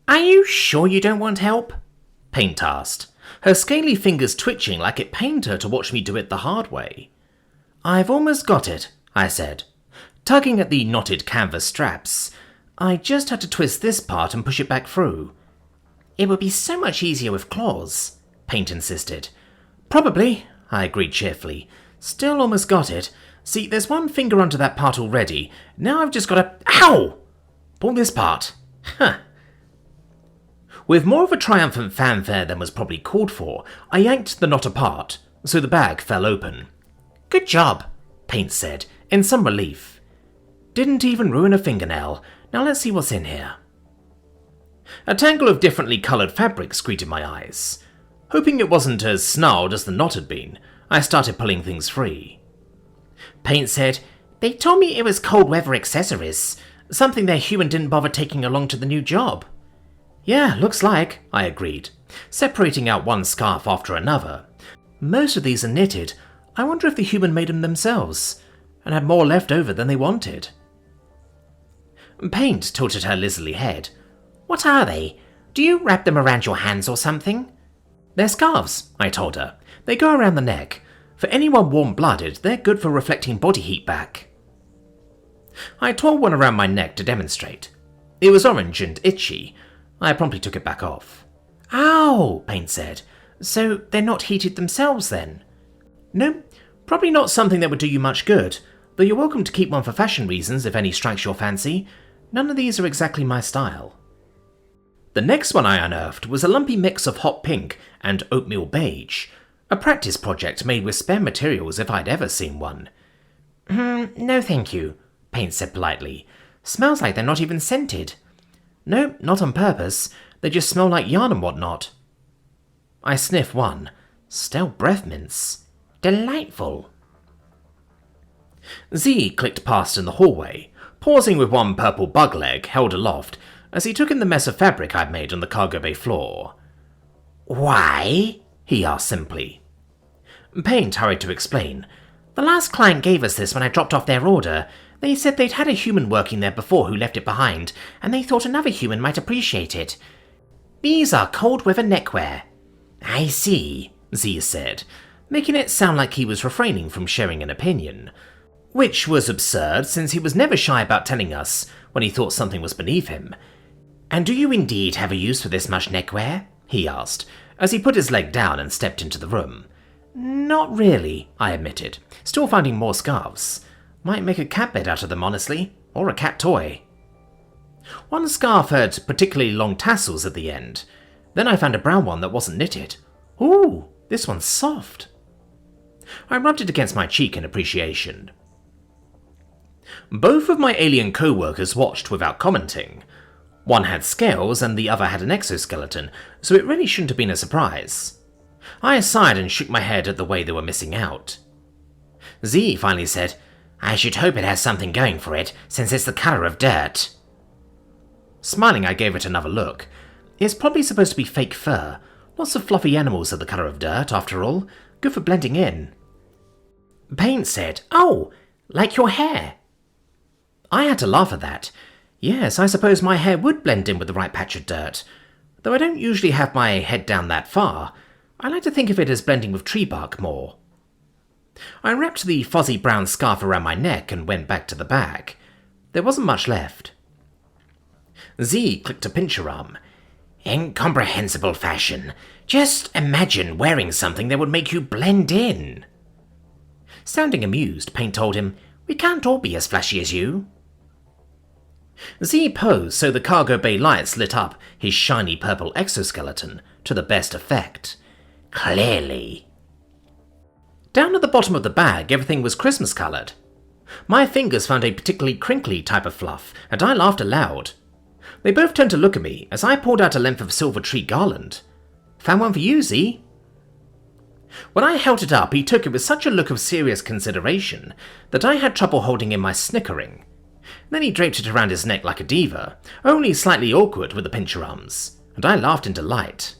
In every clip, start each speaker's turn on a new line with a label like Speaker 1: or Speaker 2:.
Speaker 1: Are you sure you don't want help? Paint asked, her scaly fingers twitching like it pained her to watch me do it the hard way. I've almost got it, I said, tugging at the knotted canvas straps. I just had to twist this part and push it back through. It would be so much easier with claws, Paint insisted. Probably, I agreed cheerfully. Still almost got it. See, there's one finger onto that part already. Now I've just got to... Ow! Pull this part. Huh. With more of a triumphant fanfare than was probably called for, I yanked the knot apart, so the bag fell open. Good job, Paint said, in some relief. Didn't even ruin a fingernail. Now let's see what's in here. A tangle of differently coloured fabrics greeted my eyes. Hoping it wasn't as snarled as the knot had been, I started pulling things free. Paint said, They told me it was cold weather accessories, something their human didn't bother taking along to the new job. Yeah, looks like, I agreed, separating out one scarf after another. Most of these are knitted. I wonder if the human made them themselves, and had more left over than they wanted. Paint tilted her lizardly head. What are they? Do you wrap them around your hands or something? They're scarves, I told her. They go around the neck. For anyone warm-blooded, they're good for reflecting body heat back. I tore one around my neck to demonstrate. It was orange and itchy. I promptly took it back off. Ow, Paint said. So they're not heated themselves then? No, probably not something that would do you much good, though you're welcome to keep one for fashion reasons if any strikes your fancy. None of these are exactly my style. The next one I unearthed was a lumpy mix of hot pink and oatmeal beige, a practice project made with spare materials if I'd ever seen one. No thank you, Paint said politely. Smells like they're not even scented. No, not on purpose. They just smell like yarn and whatnot. I sniffed one. Stale breath mints. Delightful. Z clicked past in the hallway, pausing with one purple bug leg held aloft as he took in the mess of fabric I'd made on the cargo bay floor. Why? He asked simply. Paint hurried to explain. The last client gave us this when I dropped off their order. They said they'd had a human working there before who left it behind, and they thought another human might appreciate it. These are cold weather neckwear. I see, Z said, making it sound like he was refraining from sharing an opinion. Which was absurd, since he was never shy about telling us when he thought something was beneath him. And do you indeed have a use for this much neckwear? He asked, as he put his leg down and stepped into the room. Not really, I admitted, still finding more scarves. Might make a cat bed out of them, honestly, or a cat toy. One scarf had particularly long tassels at the end. Then I found a brown one that wasn't knitted. Ooh, this one's soft. I rubbed it against my cheek in appreciation. Both of my alien co-workers watched without commenting. One had scales and the other had an exoskeleton, so it really shouldn't have been a surprise. I sighed and shook my head at the way they were missing out. Z finally said, I should hope it has something going for it, since it's the colour of dirt. Smiling, I gave it another look. It's probably supposed to be fake fur. Lots of fluffy animals are the colour of dirt, after all. Good for blending in. Paint said, Oh, like your hair. I had to laugh at that. Yes, I suppose my hair would blend in with the right patch of dirt. Though I don't usually have my head down that far. I like to think of it as blending with tree bark more. I wrapped the fuzzy brown scarf around my neck and went back to the bag. There wasn't much left. Z clicked a pincher arm. Incomprehensible fashion. Just imagine wearing something that would make you blend in. Sounding amused, Paint told him, We can't all be as flashy as you. Z posed so the cargo bay lights lit up his shiny purple exoskeleton to the best effect. Clearly. Down at the bottom of the bag, everything was Christmas-coloured. My fingers found a particularly crinkly type of fluff, and I laughed aloud. They both turned to look at me as I pulled out a length of silver tree garland. Found one for you, Z. When I held it up, he took it with such a look of serious consideration that I had trouble holding in my snickering. Then he draped it around his neck like a diva, only slightly awkward with the pincher arms, and I laughed in delight.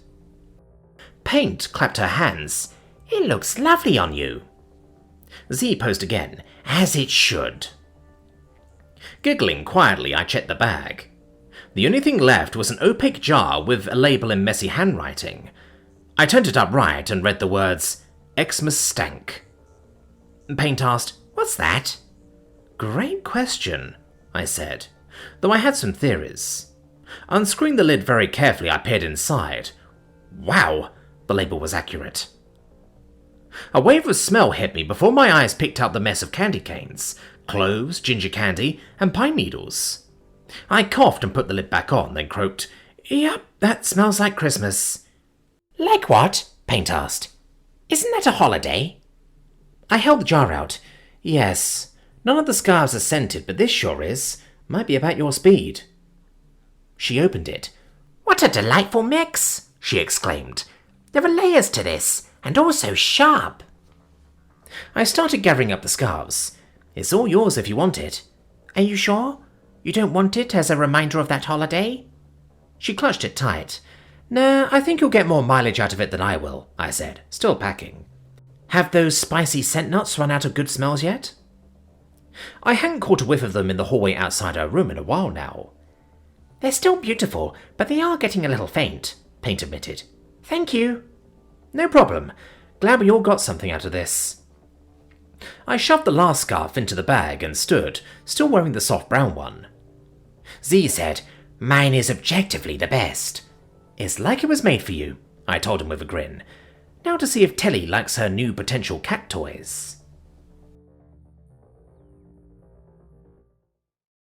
Speaker 1: Paint clapped her hands. It looks lovely on you. Z posed again, as it should. Giggling quietly, I checked the bag. The only thing left was an opaque jar with a label in messy handwriting. I turned it upright and read the words, Xmas Stank. Paint asked, "What's that?" "Great question," I said, though I had some theories. Unscrewing the lid very carefully, I peered inside. Wow, the label was accurate. A wave of smell hit me before my eyes picked out the mess of candy canes, cloves, ginger candy, and pine needles. I coughed and put the lid back on, then croaked, "Yep, that smells like Christmas." "Like what?" Paint asked. "Isn't that a holiday?" I held the jar out. "Yes, none of the scarves are scented, but this sure is. Might be about your speed." She opened it. "What a delightful mix!" she exclaimed. "There are layers to this, and also sharp." I started gathering up the scarves. "It's all yours if you want it." "Are you sure? You don't want it as a reminder of that holiday?" She clutched it tight. "Nah, I think you'll get more mileage out of it than I will," I said, still packing. "Have those spicy scent nuts run out of good smells yet?" I hadn't caught a whiff of them in the hallway outside our room in a while now. "They're still beautiful, but they are getting a little faint," Paint admitted. "Thank you." "No problem. Glad we all got something out of this." I shoved the last scarf into the bag and stood, still wearing the soft brown one. Z said, "Mine is objectively the best." "It's like it was made for you," I told him with a grin. "Now to see if Telly likes her new potential cat toys."